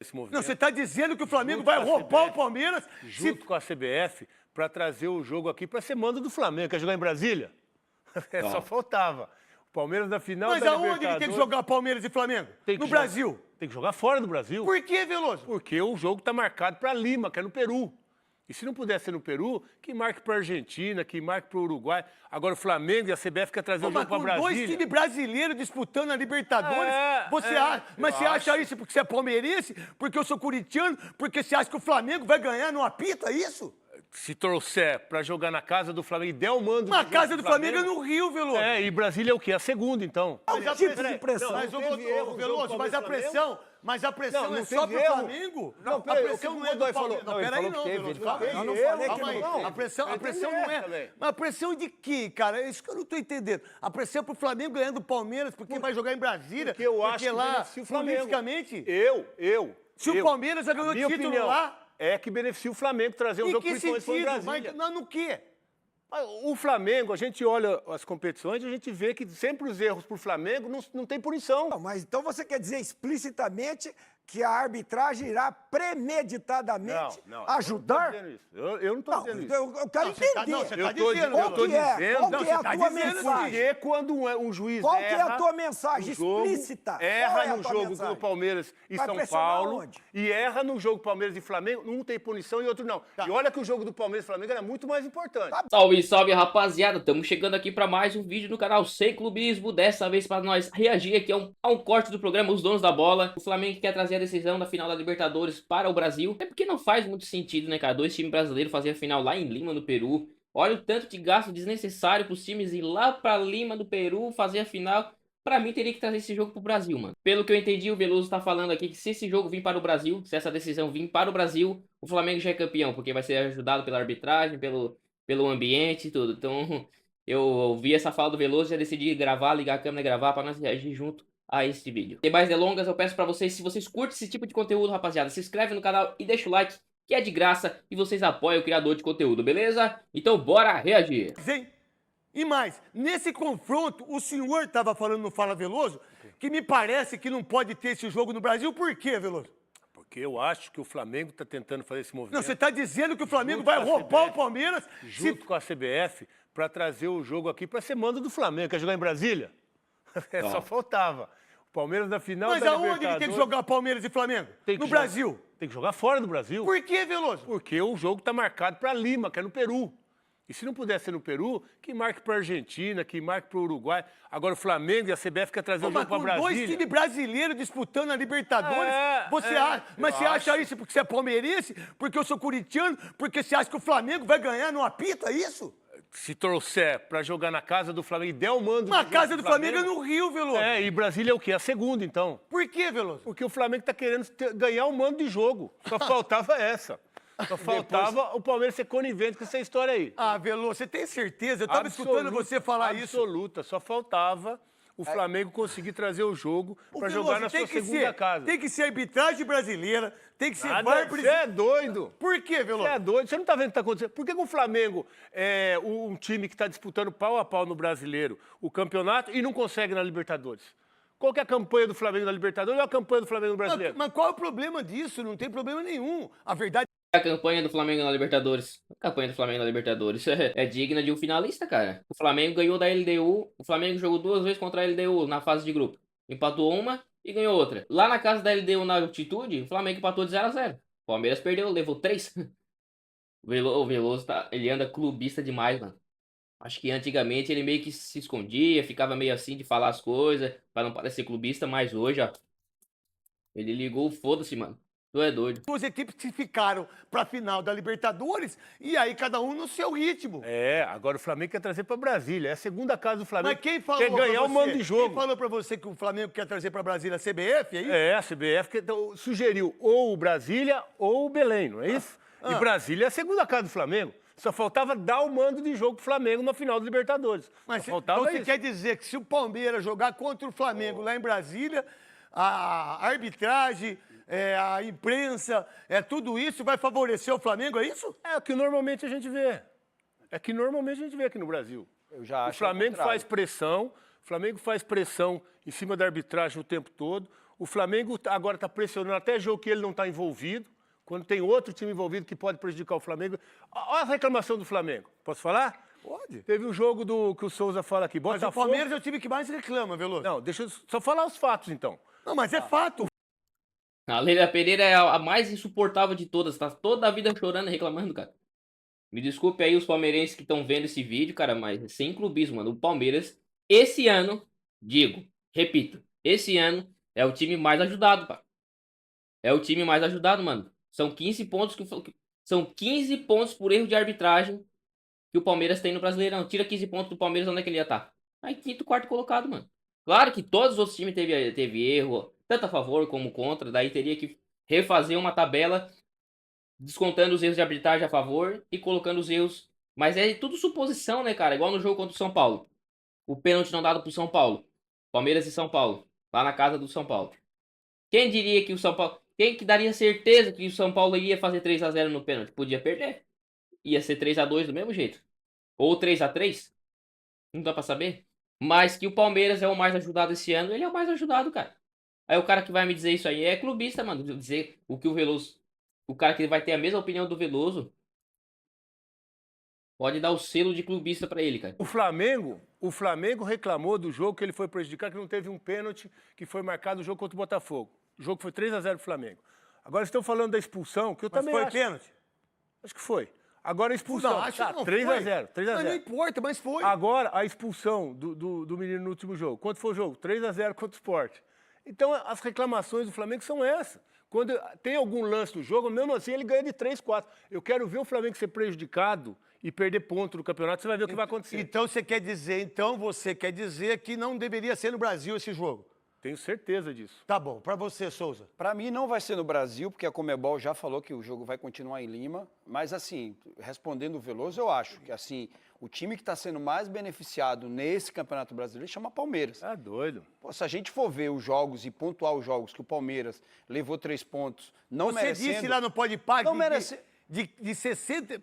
esse movimento. Não, você está dizendo que o Flamengo vai roubar o Palmeiras junto com a CBF para trazer o jogo aqui para ser mando do Flamengo. Quer jogar em Brasília? Só faltava. O Palmeiras na final Mas da aonde ele Libertadores... tem que jogar Palmeiras e Flamengo? No Brasil. Tem que jogar fora do Brasil. Por que, Veloso? Porque o jogo está marcado para Lima, que é no Peru. E se não puder ser no Peru, que marque para a Argentina, que marque para o Uruguai. Agora o Flamengo e a CBF quer trazer o jogo para Brasília. Dois times brasileiros disputando a Libertadores. Você acha isso porque você é palmeirense? Porque eu sou corintiano? Porque você acha que o Flamengo vai ganhar no apito, é isso? Se trouxer para jogar na casa do Flamengo e der o mando... Mas a casa do Flamengo é no Rio, Veloso. E Brasília é o quê? A segunda, então. Mas a pressão... Mas a pressão... Mas a pressão é só pro Flamengo? Não, a pressão não é do Palmeiras. Não, peraí não, Veloso. Eu não falei que não. A pressão não é... Mas a pressão de quê, cara? É isso que eu não tô entendendo. A pressão é pro Flamengo ganhando do Palmeiras porque vai jogar em Brasília. Porque eu acho que lá, beneficia o Flamengo. Politicamente... Se o Palmeiras já ganhou título lá... É que beneficia o Flamengo trazer um jogo principalmente para Brasília. Mas no quê? O Flamengo, a gente olha as competições, a gente vê que sempre os erros para o Flamengo não tem punição. Não, mas então você quer dizer explicitamente que a arbitragem irá premeditadamente ajudar? Eu não estou dizendo isso. Eu quero entender. Você está dizendo. Qual que é a tua mensagem? Porque quando um juiz Qual que é a tua mensagem explícita? Erra no jogo do Palmeiras e São Paulo e erra no jogo Palmeiras e Flamengo, um tem punição e outro não. E olha que o jogo do Palmeiras e Flamengo era muito mais importante. Salve, salve, rapaziada. Estamos chegando aqui para mais um vídeo no canal Sem Clubismo. Dessa vez para nós reagir aqui a um corte do programa Os Donos da Bola. O Flamengo quer trazer a decisão da final da Libertadores para o Brasil. É porque não faz muito sentido, né, cara? Dois times brasileiros fazer a final lá em Lima, no Peru. Olha o tanto de gasto desnecessário para os times ir lá para Lima, do Peru, fazer a final. Pra mim, teria que trazer esse jogo pro Brasil, mano. Pelo que eu entendi, o Veloso tá falando aqui que se esse jogo vir para o Brasil, se essa decisão vir para o Brasil, o Flamengo já é campeão, porque vai ser ajudado pela arbitragem, pelo ambiente e tudo. Então, eu ouvi essa fala do Veloso e já decidi gravar, ligar a câmera e gravar pra nós reagir junto a este vídeo. Sem mais delongas, eu peço pra vocês, se vocês curtem esse tipo de conteúdo, rapaziada, se inscreve no canal e deixa o like, que é de graça, e vocês apoiam o criador de conteúdo, beleza? Então, bora reagir! E mais, nesse confronto, o senhor estava falando no Fala Veloso, que me parece que não pode ter esse jogo no Brasil. Por quê, Veloso? Porque eu acho que o Flamengo está tentando fazer esse movimento. Não, você está dizendo que o Flamengo vai roubar o Palmeiras... Junto com a CBF, para trazer o jogo aqui para ser mando do Flamengo. Quer jogar em Brasília? Só faltava. O Palmeiras na final da Libertadores... Mas aonde ele tem que jogar Palmeiras e Flamengo? No Brasil. Tem que jogar fora do Brasil. Por que, Veloso? Porque o jogo está marcado para Lima, que é no Peru. E se não puder ser no Peru, que marque para a Argentina, que marque para o Uruguai. Agora o Flamengo e a CBF quer trazer o jogo para Brasília. Dois times brasileiros disputando a Libertadores. Você acha isso porque você é palmeirense? Porque eu sou corintiano? Porque você acha que o Flamengo vai ganhar no apito, é isso? Se trouxer para jogar na casa do Flamengo e der o mando... Mas a casa do Flamengo é no Rio, Veloso. E Brasília é o quê? A segunda, então. Por que, Veloso? Porque o Flamengo está querendo ganhar o mando de jogo. Só faltava essa. Só faltava o Palmeiras ser conivente com essa história aí. Veloso, você tem certeza? Eu estava escutando você falar isso. Absoluta. Só faltava o Flamengo conseguir trazer o jogo para jogar na sua segunda casa. Tem que ser arbitragem brasileira, tem que ser VAR. Você é doido. Por quê, Veloso? Você é doido. Você não está vendo o que está acontecendo? Por que o Flamengo é um time que está disputando pau a pau no Brasileiro o campeonato e não consegue na Libertadores? Qual que é a campanha do Flamengo na Libertadores ou a campanha do Flamengo no Brasileiro? Mas qual é o problema disso? Não tem problema nenhum. A verdade... A campanha do Flamengo na Libertadores. A campanha do Flamengo na Libertadores é digna de um finalista, cara. O Flamengo ganhou da LDU. O Flamengo jogou 2 vezes contra a LDU na fase de grupo. Empatou uma e ganhou outra. Lá na casa da LDU, na altitude, o Flamengo empatou de 0-0. O Palmeiras perdeu, levou 3. O Veloso ele anda clubista demais, mano. Acho que antigamente ele meio que se escondia, ficava meio assim de falar as coisas, pra não parecer clubista, mas hoje, ó, ele ligou o foda-se, mano. Tu é doido. Duas equipes que ficaram pra final da Libertadores e aí cada um no seu ritmo. Agora o Flamengo quer trazer pra Brasília. É a segunda casa do Flamengo. Mas quem falou quer ganhar o mando de jogo. Quem falou pra você que o Flamengo quer trazer pra Brasília? A CBF, é isso? A CBF sugeriu ou o Brasília ou o Belém, não é isso? E Brasília é a segunda casa do Flamengo. Só faltava dar o mando de jogo pro Flamengo na final da Libertadores. Mas então você quer dizer que se o Palmeiras jogar contra o Flamengo lá em Brasília, a arbitragem, a imprensa, tudo isso vai favorecer o Flamengo, é isso? É o que normalmente a gente vê. É que normalmente a gente vê aqui no Brasil. Eu já acho o Flamengo faz pressão em cima da arbitragem o tempo todo. O Flamengo agora está pressionando até jogo que ele não está envolvido, quando tem outro time envolvido que pode prejudicar o Flamengo. Olha a reclamação do Flamengo. Posso falar? Pode. Teve um jogo que o Souza fala aqui. Mas o Palmeiras é o time que mais reclama, Veloso. Não, deixa eu só falar os fatos, então. Não, mas é fato. A Leila Pereira é a mais insuportável de todas, tá toda a vida chorando e reclamando, cara. Me desculpe aí os palmeirenses que estão vendo esse vídeo, cara, mas sem clubismo, mano. O Palmeiras, esse ano, repito, esse ano é o time mais ajudado, cara. É o time mais ajudado, mano. São 15 pontos são 15 pontos por erro de arbitragem que o Palmeiras tem no Brasileirão. Tira 15 pontos do Palmeiras, onde é que ele ia estar? Aí quinto, quarto colocado, mano. Claro que todos os outros times teve erro, tanto a favor como contra, daí teria que refazer uma tabela descontando os erros de arbitragem a favor e colocando os erros. Mas é tudo suposição, né, cara? Igual no jogo contra o São Paulo. O pênalti não dado pro São Paulo. Palmeiras e São Paulo. Lá na casa do São Paulo. Quem diria que o São Paulo... Quem que daria certeza que o São Paulo ia fazer 3-0 no pênalti? Podia perder. Ia ser 3-2 do mesmo jeito. Ou 3-3. Não dá pra saber. Mas que o Palmeiras é o mais ajudado esse ano, ele é o mais ajudado, cara. Aí o cara que vai me dizer isso aí é clubista, mano. Dizer o que o Veloso... O cara que vai ter a mesma opinião do Veloso pode dar o selo de clubista pra ele, cara. O Flamengo reclamou do jogo que ele foi prejudicado, que não teve um pênalti que foi marcado no jogo contra o Botafogo. O jogo foi 3-0 pro Flamengo. Agora estão falando da expulsão, que eu também foi acho. pênalti? Acho que foi. Agora a expulsão. Não, acho que não 3-0. Mas não importa, mas foi. Agora a expulsão do menino no último jogo. Quanto foi o jogo? 3-0 contra o Sport. Então as reclamações do Flamengo são essas. Quando tem algum lance do jogo, mesmo assim ele ganha de 3-4. Eu quero ver o Flamengo ser prejudicado e perder ponto no campeonato, você vai ver o que vai acontecer. Então você quer dizer que não deveria ser no Brasil esse jogo? Tenho certeza disso. Tá bom, pra você, Souza. Para mim não vai ser no Brasil, porque a Conmebol já falou que o jogo vai continuar em Lima, mas assim, respondendo o Veloso, eu acho que assim, o time que está sendo mais beneficiado nesse Campeonato Brasileiro chama Palmeiras. Tá doido. Pô, se a gente for ver os jogos e pontuar os jogos que o Palmeiras levou 3 pontos, não Você merecendo... disse lá no Podpah Não merece... de 60...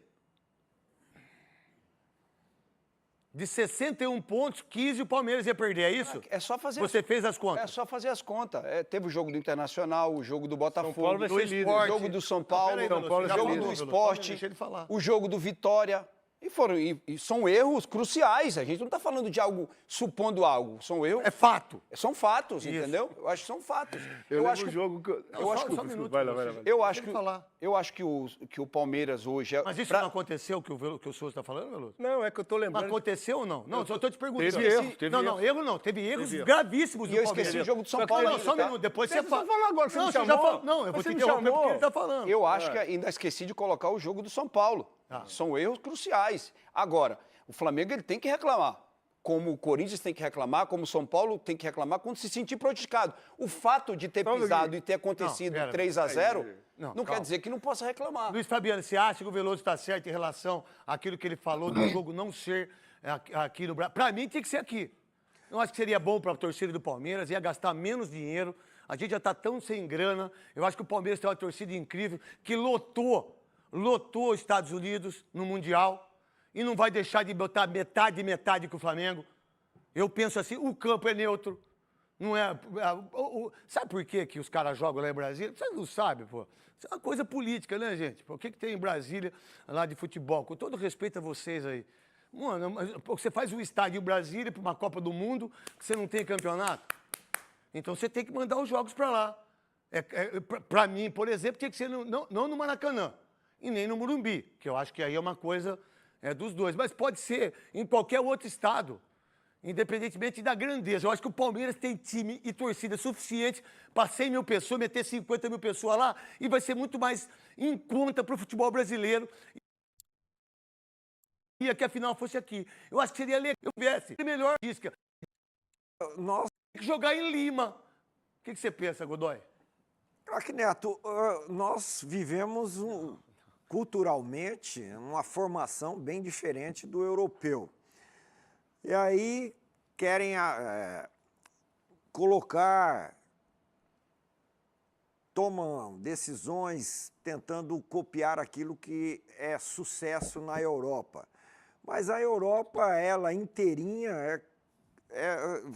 De 61 pontos, 15 o Palmeiras ia perder, é isso? É só fazer... Você fez as contas? É só fazer as contas. Teve o jogo do Internacional, o jogo do Botafogo, Paulo vai ser líder. o jogo do São Paulo, São Paulo o já jogo falou, do Veloso, Sport, deixa ele falar. o jogo do Vitória. E são erros cruciais. A gente não está falando de algo, supondo algo. São erros. É fato. São fatos, Isso. entendeu? Eu acho que são fatos. Eu acho acho que o jogo que... eu acho que- Só um minuto. Vai lá. eu acho Deixa ele que falar. eu acho que o Palmeiras hoje é Mas isso pra- não aconteceu que o Souza está falando, Veloso? Não, é que eu tô Mas lembrando... aconteceu ou não? Não, só estou te perguntando. Teve erro, teve não, erro. não, erro não. Teve erros Teve erro. gravíssimos E do eu Palmeiras. esqueci o jogo do São Só que- Paulo. Não, ainda, só um tá? minuto. Depois Deixa você eu só falar agora, você me já chamou. falou. Não, eu vou Você te me interromper chamou. porque ele está falando. Eu acho que ainda esqueci de colocar o jogo do São Paulo. São erros cruciais. Agora, o Flamengo ele tem que reclamar. Como o Corinthians tem que reclamar, como o São Paulo tem que reclamar quando se sentir prejudicado. O fato de ter pisado e ter acontecido Não, pera, 3-0 não, não quer calma. dizer que não possa reclamar. Luiz Fabiano, você acha que o Veloso está certo em relação àquilo que ele falou do jogo não ser aqui no Brasil? Para mim, tinha que ser aqui. Eu acho que seria bom para a torcida do Palmeiras, ia gastar menos dinheiro. A gente já está tão sem grana. Eu acho que o Palmeiras tem uma torcida incrível que lotou os Estados Unidos no Mundial e não vai deixar de botar metade com o Flamengo. Eu penso assim, o campo é neutro. Não é. Sabe por quê que os caras jogam lá em Brasília? Vocês não sabem, pô. Isso é uma coisa política, né, gente? Pô, o que tem em Brasília lá de futebol? Com todo respeito a vocês aí. Mano, você faz um estádio em Brasília para uma Copa do Mundo que você não tem campeonato. Então você tem que mandar os jogos para lá. Para mim, por exemplo, tinha que ser não no Maracanã e nem no Morumbi, que eu acho que aí é uma coisa dos dois. Mas pode ser em qualquer outro estado. Independentemente da grandeza. Eu acho que o Palmeiras tem time e torcida suficiente para 100 mil pessoas, meter 50 mil pessoas lá e vai ser muito mais em conta para o futebol brasileiro. E que a final fosse aqui. Eu acho que seria legal que houvesse melhor disca. Nós, Tem que jogar em Lima. O que você pensa, Godoy? craque Neto, nós vivemos culturalmente uma formação bem diferente do europeu. E aí querem tomam decisões tentando copiar aquilo que é sucesso na Europa. Mas a Europa, ela inteirinha,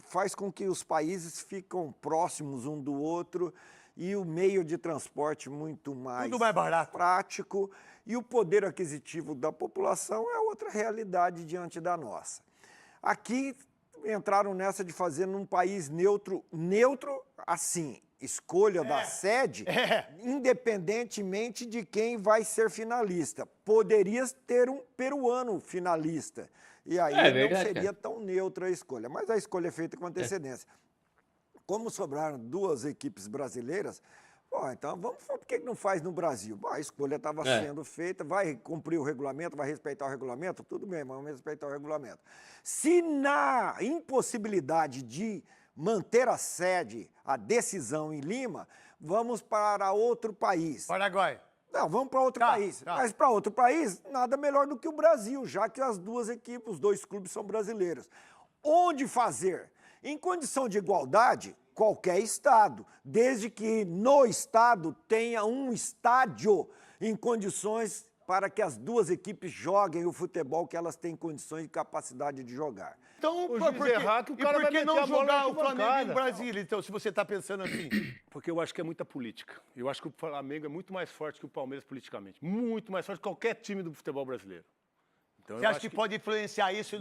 faz com que os países ficam próximos um do outro e o meio de transporte muito mais Tudo mais barato. prático e o poder aquisitivo da população é outra realidade diante da nossa. Aqui entraram nessa de fazer num país neutro assim, escolha da sede, independentemente de quem vai ser finalista. Poderia ter um peruano finalista, e aí não seria tão neutra a escolha. Mas a escolha é feita com antecedência. Como sobraram 2 equipes brasileiras, então por que não faz no Brasil? A escolha estava sendo feita, vai cumprir o regulamento, vai respeitar o regulamento? Tudo bem, mas vamos respeitar o regulamento. Se na impossibilidade de manter a sede, a decisão em Lima, vamos para outro país. Paraguai. Não, vamos para outro país. Mas para outro país, nada melhor do que o Brasil, já que as 2 equipes, os 2 clubes são brasileiros. Onde fazer? Em condição de igualdade, qualquer estado, desde que no estado tenha um estádio em condições para que as 2 equipes joguem o futebol que elas têm condições e capacidade de jogar. Então, por que não jogar o Flamengo em Brasília, então, se você está pensando assim? Porque eu acho que é muita política. Eu acho que o Flamengo é muito mais forte que o Palmeiras politicamente. Muito mais forte que qualquer time do futebol brasileiro. Então, você acha que pode influenciar isso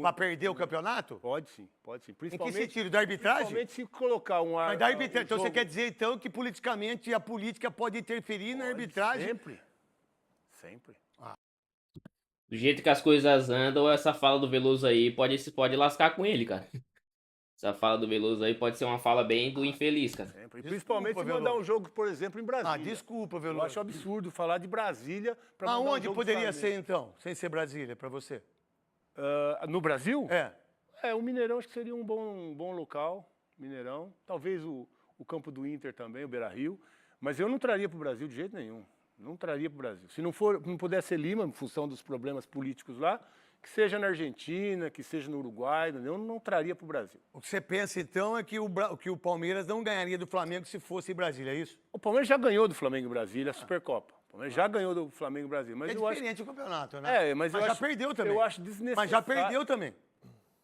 para perder o campeonato? Pode sim, pode sim. Principalmente, em que sentido? Da arbitragem? Principalmente se colocar Mas da arbitragem. Então você quer dizer, então, que politicamente a política pode interferir na arbitragem? Sempre. Sempre. Do jeito que as coisas andam, essa fala do Veloso aí pode lascar com ele, cara. Essa fala do Veloso aí pode ser uma fala bem do infeliz, cara. Sempre. Principalmente se mandar um jogo, por exemplo, em Brasília. Desculpa, Veloso. Eu acho absurdo falar de Brasília para mandar Aonde poderia ser, então, sem ser Brasília, para você? No Brasil? É. O Mineirão acho que seria um bom local. Mineirão. Talvez o campo do Inter também, o Beira-Rio. Mas eu não traria para o Brasil de jeito nenhum. Não traria para o Brasil. Se não pudesse ser Lima, em função dos problemas políticos lá, que seja na Argentina, que seja no Uruguai, eu não traria para o Brasil. O que você pensa, então, é que o Palmeiras não ganharia do Flamengo se fosse em Brasília, é isso? O Palmeiras já ganhou do Flamengo em Brasília a Supercopa. O Palmeiras já ganhou do Flamengo em Brasília. Mas é diferente o campeonato, né? Mas já perdeu também. Eu acho desnecessário. Mas já perdeu também.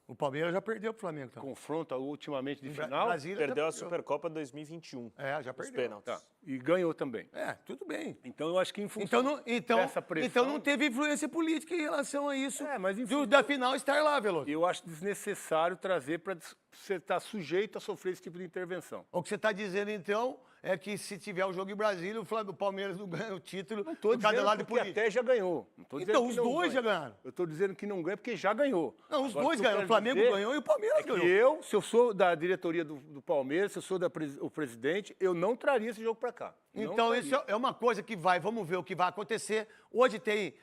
O Palmeiras já perdeu pro Flamengo também. Confronto ultimamente de final. Brasília perdeu a Supercopa 2021. Já perdeu. Pênaltis. Tá. E ganhou também. Tudo bem. Então eu acho que em função dessa pressão... Então não teve influência política em relação a isso. Mas da final estar lá, Veloso. Eu acho desnecessário trazer para você estar sujeito a sofrer esse tipo de intervenção. O que você está dizendo, então, é que se tiver o jogo em Brasília, o Palmeiras não ganha o título do cada lado político. Até já ganhou. Então os 2 já ganharam. Eu estou dizendo que não ganha porque já ganhou. Não, os 2 ganharam. O Flamengo ganhou e o Palmeiras ganhou. Se eu sou da diretoria do Palmeiras, se eu sou o presidente, eu não traria esse jogo para cá. Então isso é uma coisa que vamos ver o que vai acontecer. Hoje tem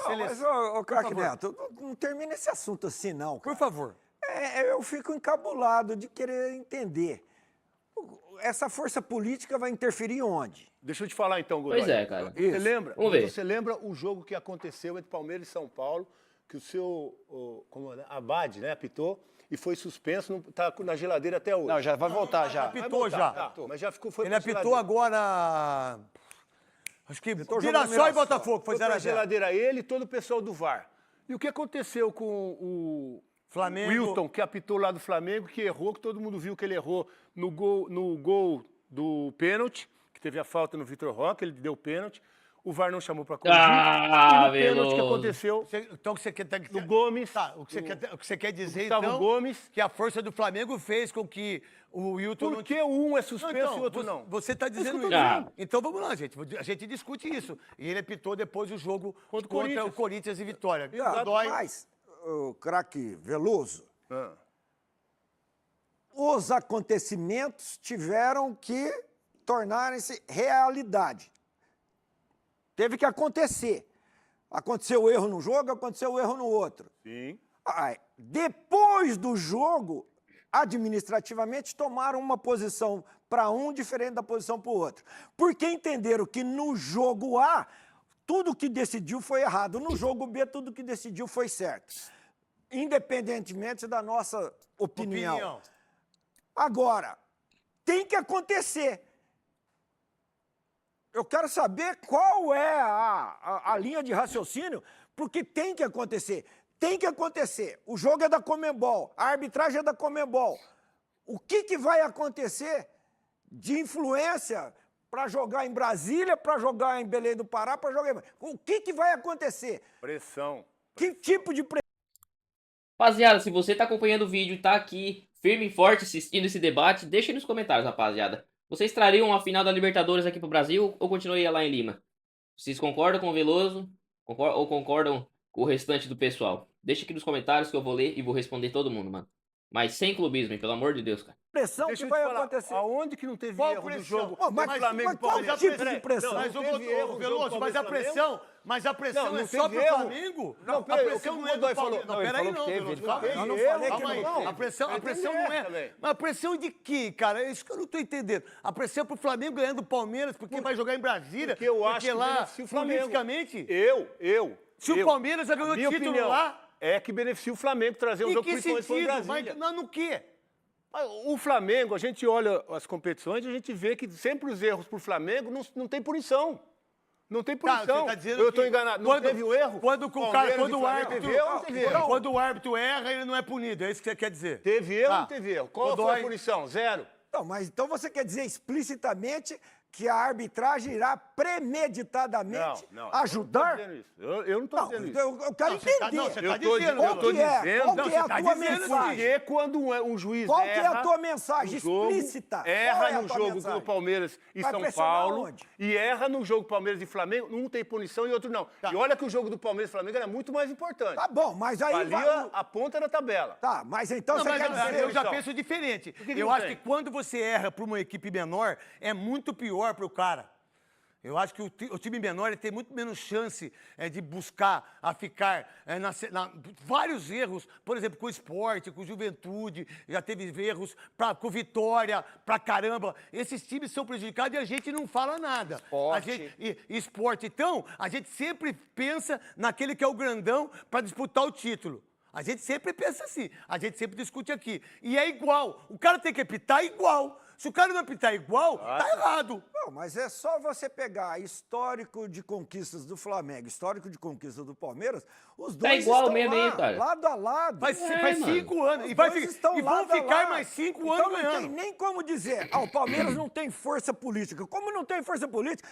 seleção... Mas, craque Neto, não termina esse assunto assim, não, cara. Por favor. Eu fico encabulado de querer entender. Essa força política vai interferir onde? Deixa eu te falar então, Godoy. Pois é, cara. Você lembra? Vamos ver. Você lembra o jogo que aconteceu entre Palmeiras e São Paulo, que o seu Abad, né, apitou e foi suspenso, está na geladeira até hoje. Não, já vai voltar já. Apitou já. Tá, mas já foi Ele apitou agora... Acho que Mirassol e Botafogo foi 0 a 0. Geladeira ele e todo o pessoal do VAR. E o que aconteceu com o Flamengo. Wilton, que apitou lá do Flamengo, que errou, que todo mundo viu que ele errou no gol do pênalti, que teve a falta no Vitor Roque, ele deu pênalti. O VAR não chamou para corrigir. E no pênalti que aconteceu Então, o que você quer... do Gomes. O que você quer dizer, Gustavo então, Gomes, que a força do Flamengo fez com que o Wilton não... Por que um é suspenso e o outro não? Você está dizendo isso. Então, vamos lá, gente. A gente discute isso. E ele apitou depois o jogo contra o Corinthians e Vitória. Mas, o craque Veloso, os acontecimentos tiveram que tornarem-se realidade. Teve que acontecer. Aconteceu o erro num jogo, aconteceu o erro no outro. Sim. Depois do jogo, administrativamente, tomaram uma posição para um diferente da posição para o outro. Porque entenderam que no jogo A, tudo que decidiu foi errado. No jogo B, tudo que decidiu foi certo. Independentemente da nossa opinião. Agora, tem que acontecer. Eu quero saber qual é a linha de raciocínio, porque tem que acontecer. tem que acontecer. O jogo é da Conmebol, a arbitragem é da Conmebol. O que vai acontecer de influência para jogar em Brasília, para jogar em Belém do Pará, para jogar em... O que vai acontecer? Pressão. Que tipo de pressão? Rapaziada, se você tá acompanhando o vídeo, tá aqui firme e forte assistindo esse debate, deixa aí nos comentários, rapaziada. Vocês trariam a final da Libertadores aqui pro Brasil ou continuaria lá em Lima? Vocês concordam com o Veloso ou concordam com o restante do pessoal? Deixa aqui nos comentários que eu vou ler e vou responder todo mundo, mano. Mas sem clubismo, hein, pelo amor de Deus, cara. Pressão Deixa que eu te vai falar, acontecer? aonde que não teve Qual erro do pressão? jogo? Ô, mas Flamengo e qual Palmeiras. tipo de Peraí, pressão? Mas o teve erro no jogo Veloso, mas a Palmeiras e pressão, mas a pressão Não, é não só teve pro erro. Flamengo? Não, A peraí, pressão o que não é o Godoy do Palmeiras. falou? Não, Não, peraí ele não, falou que Veloso, teve, calma aí. ele Eu não teve falei que erro, Calma aí. não teve. A pressão não é. também. Mas a pressão de quê, cara? É isso que eu não tô entendendo. A pressão é pro Flamengo ganhando o Palmeiras porque vai jogar em Brasília. Porque eu acho que lá, beneficia o Flamengo. politicamente, Se o Palmeiras já ganhou minha título opinião lá, é que beneficia o Flamengo trazer um em jogo que principalmente para sentido? Brasília. Mas no quê? O Flamengo, a gente olha as competições e a gente vê que sempre os erros pro Flamengo não tem punição. Não tem Tá, punição. você tá dizendo Eu estou que enganado. Não quando- teve o erro? Quando Palmeiras e o Flamengo árbitro teve erro ou não teve erro? quando o árbitro erra, ele não é punido. É isso que você quer dizer? Teve erro ou Tá. não teve erro? Qual Godoy- foi a punição? Zero. Não, mas então você quer dizer explicitamente que a arbitragem irá premeditadamente ajudar? Eu não estou Não, dizendo isso. eu quero Não, você tá- entender. não, você tá Eu tô dizendo, Qual eu tô que é? dizendo. Qual Não, que você é a tá tua dizendo mensagem? Porque quando um juiz Qual que erra... é a tua mensagem no jogo, explícita? Qual Erra é a no tua jogo mensagem? do Palmeiras e Vai São pressionar Paulo. onde? E erra no jogo Palmeiras e Flamengo. Um tem punição e outro não. E olha que o jogo do Palmeiras e Flamengo era muito mais importante. Tá bom, mas aí Valia a ponta da tabela. Tá, mas então Não, você mas quer dizer... eu já então. penso diferente. que Eu não acho tem? que quando você erra para uma equipe menor, é muito pior para o cara. Eu acho que o time menor ele tem muito menos chance de buscar a ficar vários erros, por exemplo, com o Sport, com o Juventude, já teve erros com o Vitória, pra caramba. Esses times são prejudicados e a gente não fala nada. Sport. A gente, Sport, então, a gente sempre pensa naquele que é o grandão para disputar o título. A gente sempre pensa assim, a gente sempre discute aqui. E é igual, o cara tem que apitar igual. Se o cara não apitar igual, tá errado. Não, mas é só você pegar histórico de conquistas do Flamengo, histórico de conquistas do Palmeiras, os dois igual estão mesmo lá, aí, cara. lado a lado. Faz mano. 5 anos. Os E, dois estão vão lado a ficar lado. mais 5 Então anos não tem ganhando. nem como dizer, o Palmeiras não tem força política. Como não tem força política?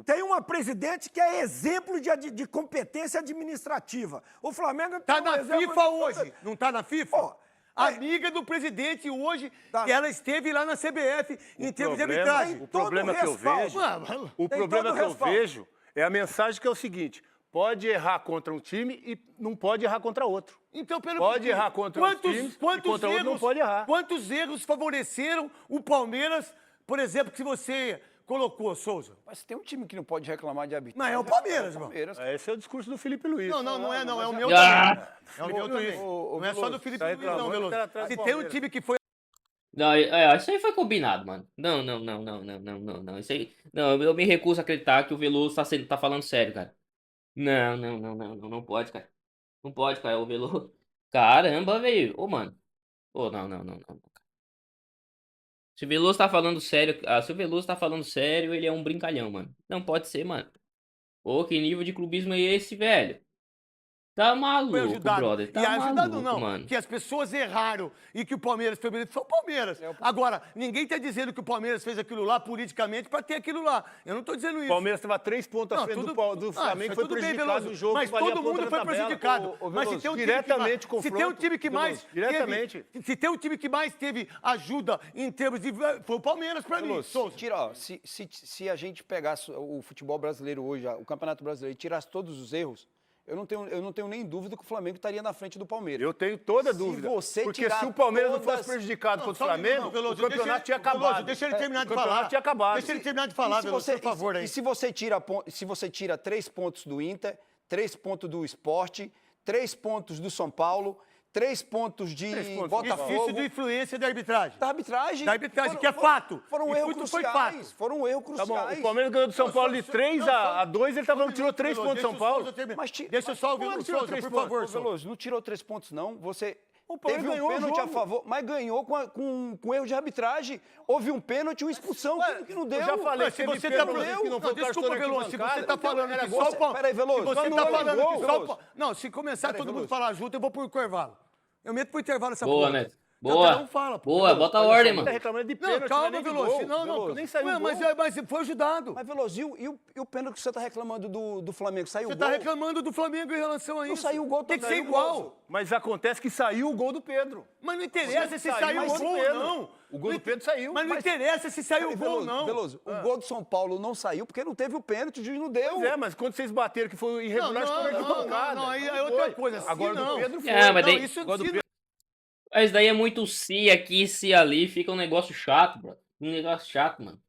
Tem uma presidente que é exemplo de competência administrativa. O Flamengo Tá tem um na exemplo FIFA de- hoje. Não tá na FIFA? Ó, Amiga do presidente hoje, Tá. que ela esteve lá na CBF em termos de arbitragem. Tem O problema todo que eu respaldo. vejo... Mano, O Tem problema todo que eu respaldo. vejo é a mensagem que é o seguinte: pode errar contra um time e não pode errar contra outro. então, pelo Pode que- errar contra os times e contra outro não pode errar. Quantos erros favoreceram o Palmeiras, por exemplo, que você colocou, Souza? Mas tem um time que não pode reclamar de arbitragem. Mas é o Palmeiras, irmão. Palmeiras. Esse é o discurso do Felipe Luiz. Não é não, é o meu Ah! também. É o meu também. Não é só do Felipe tá Luiz, não, reclamando Veloso. que tá atrás do Se tem um Palmeiras. time que foi Não, isso aí foi combinado, mano. Não. Isso aí. Não, eu me recuso a acreditar que o Veloso tá falando sério, cara. Não pode, cara. Não pode, cara. O Veloso. Caramba, velho. Ô, mano. Ô, não. Se o Veloso tá falando sério. Se o Veloso tá falando sério, ele é um brincalhão, mano. Não pode ser, mano. Ô, que nível de clubismo é esse, velho? Tá maluco, foi ajudado. brother. Tá e ajudado maluco, não, mano. que as pessoas erraram e que o Palmeiras foi beneficiado. Foi o Palmeiras. Agora, ninguém está dizendo que o Palmeiras fez aquilo lá politicamente para ter aquilo lá. Eu não estou dizendo isso. O Palmeiras estava 3 pontos à Não, frente tudo- do Ah, Flamengo, isso foi tudo bem, prejudicado Veloso, no jogo. mas valia a todo ponta mundo da foi tabela. prejudicado. Ô, Mas se Veloso, tem um time diretamente que mais, se tem um time que mais Veloso, diretamente. se tem um time que mais teve ajuda em termos de foi o Palmeiras para mim. Veloso, Souza. tira, ó, se a gente pegasse o futebol brasileiro hoje, o Campeonato Brasileiro, e tirasse todos os erros, eu não tenho nem dúvida que o Flamengo estaria na frente do Palmeiras. Eu tenho toda a Se dúvida. você Porque tirar se o Palmeiras não todas- fosse prejudicado contra o Só um minuto, Flamengo, não, Veloso, o campeonato tinha Veloso, acabado. deixa ele terminar de O campeonato falar. tinha acabado. Deixa ele terminar de falar, E se Veloso, você- por favor aí. E se você tira 3 pontos do Inter, 3 pontos do Sport, 3 pontos do São Paulo, 3 pontos de pontos. Botafogo. Isso de influência da arbitragem. Da arbitragem. Da arbitragem, que é fato. Foram E erros tudo foi cruciais. fato. Foram erros Tá bom, cruciais. o Palmeiras ganhou do São Paulo de 3 a 2, ele tava falando que tirou 3 pontos do São Paulo. Deixa só ouvir Como o tirou Souza, 3 por pontos? favor, Ô, Souza. Veloso, não tirou 3 pontos, não. Você O Palmeiras Teve um ganhou o pênalti a jogo. favor, mas ganhou com erro de arbitragem. Houve um pênalti, uma expulsão que não deu. Eu já falei, Mas se teve você pênalti tá que não não, foi desculpa, cartão Veloso, se você tá arquibancada, falando era que gol. só o Palmeiras... Peraí, Veloso, Se você quando tá não é falando gol, que só o Veloso. Palmeiras... Não, se começar Peraí, todo mundo Veloso. falar junto, eu vou pro intervalo. Eu meto pro intervalo essa Boa, porra. Neto. Então, Boa. cada um fala, pô. Boa, bota a Olha só, ordem, Tá mano. reclamando de Não, pênalti, calma, nem de Veloso. gol. Não, Veloso. Nem saiu Ué, gol. mas foi ajudado. Mas, Veloso, e o pênalti que você tá reclamando do Flamengo? Saiu Você o tá gol? reclamando do Flamengo em relação a isso. Não saiu o gol Tem que também, ser igual. Veloso. Mas acontece que saiu o gol do Pedro. Mas não interessa se saiu o mas gol ou Pedro. não. O gol do Pedro saiu. Mas não interessa se saiu o Peraí, gol ou Veloso, não. Veloso, o gol do São Paulo não saiu porque não teve o pênalti, o juiz não deu. Pois é, mas quando vocês bateram que foi irregular, Não, foi não, arquibancada. não, aí Não é outra foi. coisa. Assim Agora não. do Pedro foi. É, mas daí- Não, isso Agora do se Pedro. Mas daí é muito se aqui, se ali, fica um negócio chato, bro. Um negócio chato, mano.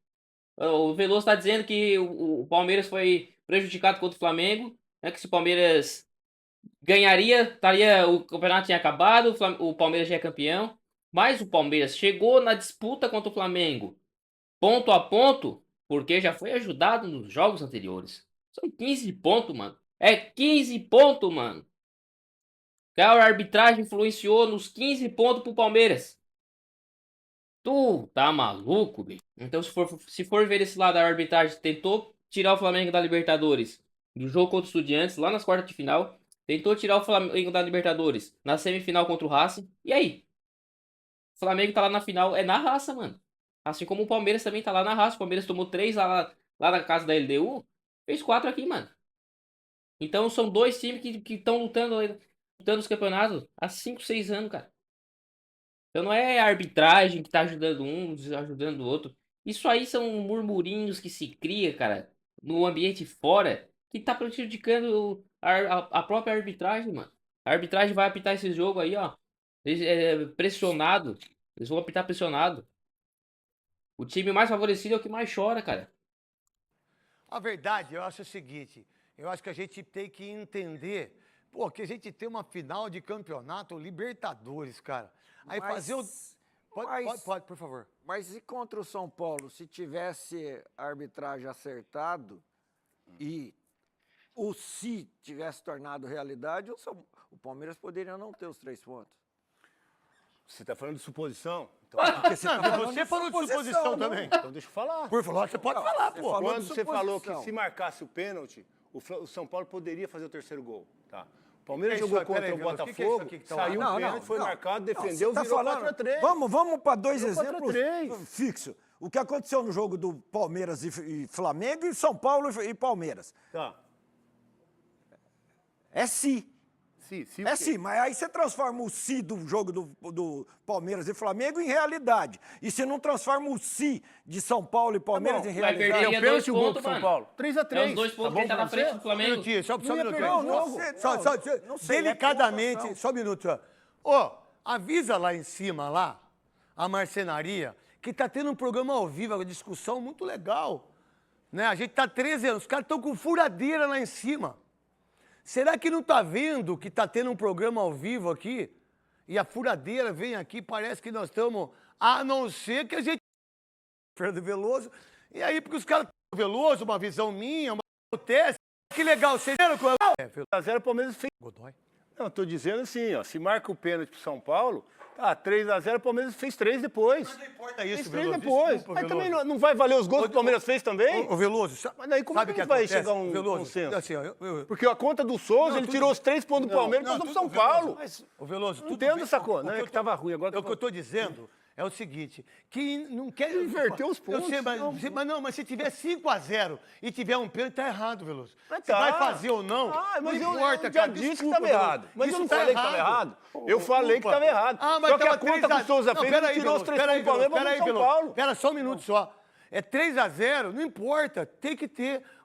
O Veloso tá dizendo que o Palmeiras foi prejudicado contra o Flamengo, né? Que se o Palmeiras ganharia, o campeonato tinha acabado, o Palmeiras já é campeão. Mas o Palmeiras chegou na disputa contra o Flamengo, ponto a ponto, porque já foi ajudado nos jogos anteriores. São 15 pontos, mano. É 15 pontos, mano. A arbitragem influenciou nos 15 pontos pro Palmeiras. Tu tá maluco, bicho? Então, se for ver esse lado, a arbitragem tentou tirar o Flamengo da Libertadores do jogo contra o Estudiantes, lá nas quartas de final. Tentou tirar o Flamengo da Libertadores na semifinal contra o Racing. E aí? O Flamengo tá lá na final, é na raça, mano. Assim como o Palmeiras também tá lá na raça. O Palmeiras tomou 3 lá na casa da LDU. Fez 4 aqui, mano. Então, são dois times que estão lutando os campeonatos há 5, 6 anos, cara. Então não é a arbitragem que tá ajudando um, ajudando o outro. Isso aí são murmurinhos que se cria, cara, no ambiente fora, que tá prejudicando a própria arbitragem, mano. A arbitragem vai apitar esse jogo aí, ó. Pressionado. Eles vão apitar pressionado. O time mais favorecido é o que mais chora, cara. A verdade, eu acho o seguinte, eu acho que a gente tem que entender, pô, que a gente tem uma final de campeonato Libertadores, cara. Aí Mas- fazer o... Pode, por favor. Mas e contra o São Paulo, se tivesse a arbitragem acertado e o se tivesse tornado realidade, o Palmeiras poderia não ter os 3 pontos. Você tá falando de suposição? Então, Porque você, tá falando Você falou de suposição né? também. então deixa eu falar. Por favor, você pode falar, pô. falou Quando de você falou que suposição. se marcasse o pênalti, o São Paulo poderia fazer o terceiro gol. Tá. O Palmeiras Que é isso jogou aí? contra Peraí, o Veloso, que é isso Botafogo, aqui que tá lá? saiu Não, o pênalti, foi não. marcado, Não, defendeu, você tá virou falando- 4-3. Vamos para 2 Virou exemplos 4-3. fixos. O que aconteceu no jogo do Palmeiras e Flamengo e São Paulo e Palmeiras. Tá. É se. Sim, É sim, mas aí você transforma o si do jogo do Palmeiras e Flamengo em realidade. E se não transforma o si de São Paulo e Palmeiras bom, em vai realidade. perder. É o Teria pênalti e o 2 gol do pontos, São mano. Paulo. 3-3. É os 2 pontos que ele tá na frente do Flamengo. Só um minutinho. perder o jogo. Só, delicadamente, só um minuto. Ó, avisa lá em cima, lá, a marcenaria, que tá tendo um programa ao vivo, uma discussão muito legal. Né? A gente tá 13 anos, os caras estão com furadeira lá em cima. Será que não tá vendo que tá tendo um programa ao vivo aqui? E a furadeira vem aqui, parece que nós estamos... A não ser que a gente... Fernando Veloso. E aí, porque os caras... Veloso, uma visão minha, uma teste. Que legal, você... 3-0, o Palmeiras fez. Godoy. Não, eu tô dizendo assim, ó, se marca o pênalti pro São Paulo, tá, 3-0, o Palmeiras fez 3 depois. Não importa Fez isso, 3 Veloso. depois. Desculpa, Mas Veloso. também não vai valer os gols que o Palmeiras fez também? Ô, Veloso, Mas daí como sabe é que o vai acontece? chegar a um Veloso, consenso? assim, ó, eu- Porque a conta do Souza, Não, ele tudo tirou bem. os 3 pontos do Palmeiras e não, do tudo São bem, Paulo. Mas, ô, Veloso, Não tudo entendo bem. essa coisa, O né? que eu Que tava ruim, agora O que eu tô dizendo é o seguinte, que não quer... Inverteu os Eu pontos, sei, mas, não. mas se tiver 5-0 e tiver um pênalti, tá errado, Veloso. Mas Se tá. vai fazer ou não, Ah, mas não eu importa, já cara. disse que Desculpa, estava Veloso. errado. Mas Isso eu não tá falei que estava errado. Eu falei que estava errado. Ah, mas Só que a tava conta que o Souza fez, ele tirou os 3 pontos do Palmeiras e mandou São Paulo. Pera só um minuto só. É 3-0, não importa.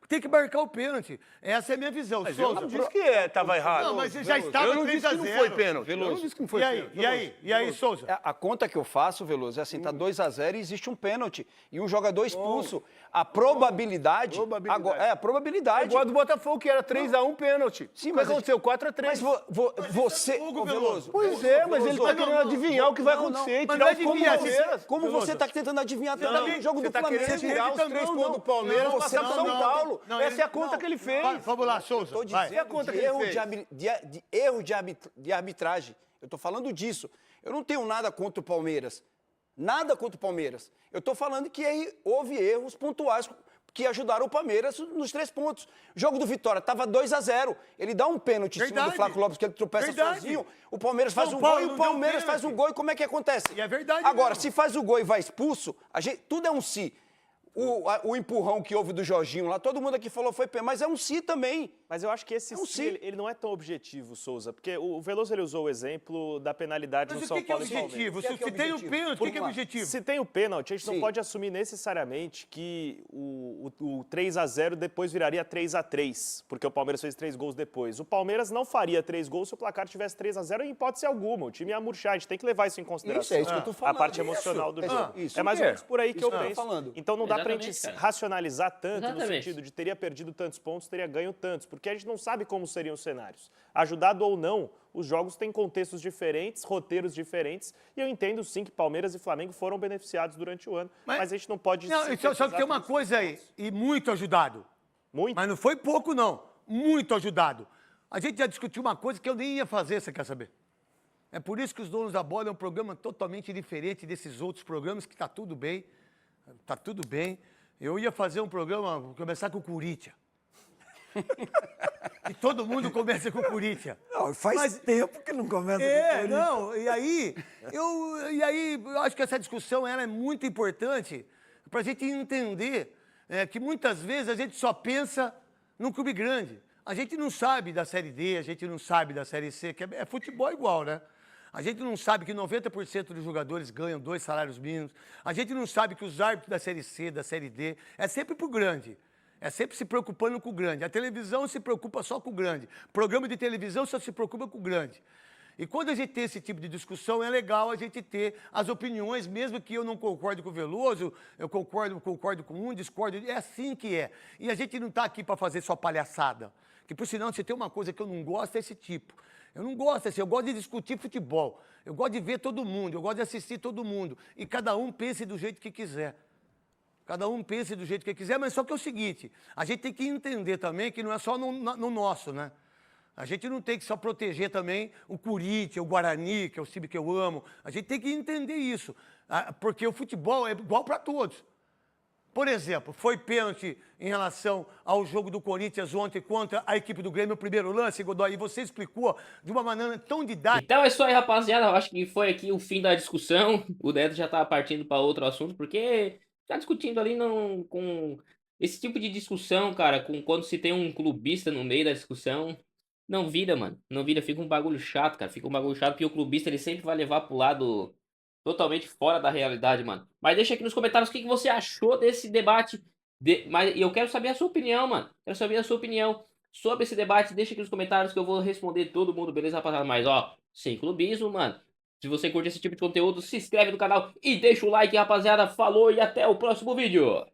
Tem que marcar o pênalti. Essa é a minha visão. Mas eu Souza, não disse que estava errado. Não, mas já estava Eu não disse que não 3-0. foi pênalti. Eu não disse que não foi E aí, pênalti. e aí, Souza? A conta que eu faço, Veloso, é assim, tá 2-0 e existe um pênalti. E um jogador expulso. A probabilidade... Probabilidade. Agora, a probabilidade. Igual a do Botafogo, que era 3-1 pênalti. Sim, O que mas aconteceu? 4-3. Mas você... Hugo Ô, Veloso. Pois é, mas ele tá Mas querendo não, adivinhar o que vai não, acontecer e mas tirar não os pontos do adivinha, Palmeiras. Como você tá tentando adivinhar também o jogo Você do tá Flamengo? querendo tirar os 3 pontos do Não, Palmeiras e não, passar pro São não, Paulo. Paulo. Não, Essa ele- é a conta não. que ele fez. Vamos lá, Souza. Estou vai. dizendo a conta de que ele erro, fez? de erro de arbitragem. Eu estou falando disso. Eu não tenho nada contra o Palmeiras. Nada contra o Palmeiras. Eu estou falando que aí houve erros pontuais que ajudaram o Palmeiras nos 3 pontos. O jogo do Vitória estava 2-0. Ele dá um pênalti em cima do Verdade. Flávio Lopes, que ele tropeça Verdade. sozinho. O Palmeiras faz São um Paulo gol e não o deu Palmeiras pênalti. faz um gol. E como é que acontece? E é verdade Agora, mesmo. se faz o gol e vai expulso, tudo é um si. O empurrão que houve do Jorginho lá, todo mundo aqui falou foi pênalti, mas é um si também. Mas eu acho que esse Não, sim, sim. ele não é tão objetivo, Souza, porque o Veloso ele usou o exemplo da penalidade Mas no o São que é Paulo e Palmeiras. objetivo? O que é Se tem o objetivo? pênalti, o que é Vamos lá. objetivo? Se tem o pênalti, a gente não Sim. pode assumir necessariamente que o 3-0 depois viraria 3-3, porque o Palmeiras fez 3 gols depois. O Palmeiras não faria 3 gols se o placar tivesse 3-0 em hipótese alguma. O time ia murchar, a gente tem que levar isso em consideração. Isso, é isso que eu tô A falando. parte Isso. emocional do É, jogo. isso. É mais ou menos por aí que Isso eu que eu tô penso. falando. Então não dá pra Exatamente, gente cara. racionalizar tanto no Exatamente. sentido de teria perdido tantos pontos, teria ganho tantos, porque a gente não sabe como seriam os cenários. Ajudado ou não, os jogos têm contextos diferentes, roteiros diferentes, e eu entendo sim que Palmeiras e Flamengo foram beneficiados durante o ano, mas a gente não pode... Não, só que tem sintetizar uma tudo coisa aí, e muito ajudado. muito. Mas não foi pouco, não. Muito ajudado. A gente já discutiu uma coisa que eu nem ia fazer, você quer saber? É por isso que os Donos da Bola é um programa totalmente diferente desses outros programas, que tá tudo bem. Tá tudo bem. Eu ia fazer um programa, começar com o Corinthians. E todo mundo começa com o Corinthians. Não, faz Mas- tempo que não começa com o É, Corinthians. não, eu acho que essa discussão ela é muito importante para a gente entender que muitas vezes a gente só pensa num clube grande. A gente não sabe da Série D, a gente não sabe da Série C, que é futebol igual, né? A gente não sabe que 90% dos jogadores ganham 2 salários mínimos. A gente não sabe que os árbitros da Série C, da Série D, é sempre pro grande. É sempre se preocupando com o grande. A televisão se preocupa só com o grande. Programa de televisão só se preocupa com o grande. E quando a gente tem esse tipo de discussão, é legal a gente ter as opiniões, mesmo que eu não concorde com o Veloso, eu concordo com um, discordo. É assim que é. E a gente não está aqui para fazer só palhaçada. Que, por sinal, se tem uma coisa que eu não gosto, é esse tipo. Eu não gosto assim, eu gosto de discutir futebol. Eu gosto de ver todo mundo, eu gosto de assistir todo mundo. E cada um pense do jeito que quiser. Cada um pense do jeito que quiser, mas só que é o seguinte, a gente tem que entender também que não é só no nosso, né? A gente não tem que só proteger também o Corinthians, o Guarani, que é o time que eu amo. A gente tem que entender isso, porque o futebol é igual para todos. Por exemplo, foi pênalti em relação ao jogo do Corinthians ontem contra a equipe do Grêmio, o primeiro lance, Godoy, e você explicou de uma maneira tão didática. Então é isso aí, rapaziada. Eu acho que foi aqui o fim da discussão. O Neto já tá partindo para outro assunto, porque tá discutindo ali com esse tipo de discussão, cara, com quando se tem um clubista no meio da discussão, não vira, mano. Não vira, fica um bagulho chato, cara. Fica um bagulho chato, porque o clubista ele sempre vai levar pro lado totalmente fora da realidade, mano. Mas deixa aqui nos comentários o que você achou desse debate. Mas eu quero saber a sua opinião, mano. Quero saber a sua opinião sobre esse debate. Deixa aqui nos comentários que eu vou responder todo mundo, beleza, rapaziada? Mas, ó, sem clubismo, mano. Se você curte esse tipo de conteúdo, se inscreve no canal e deixa o like, rapaziada. Falou e até o próximo vídeo.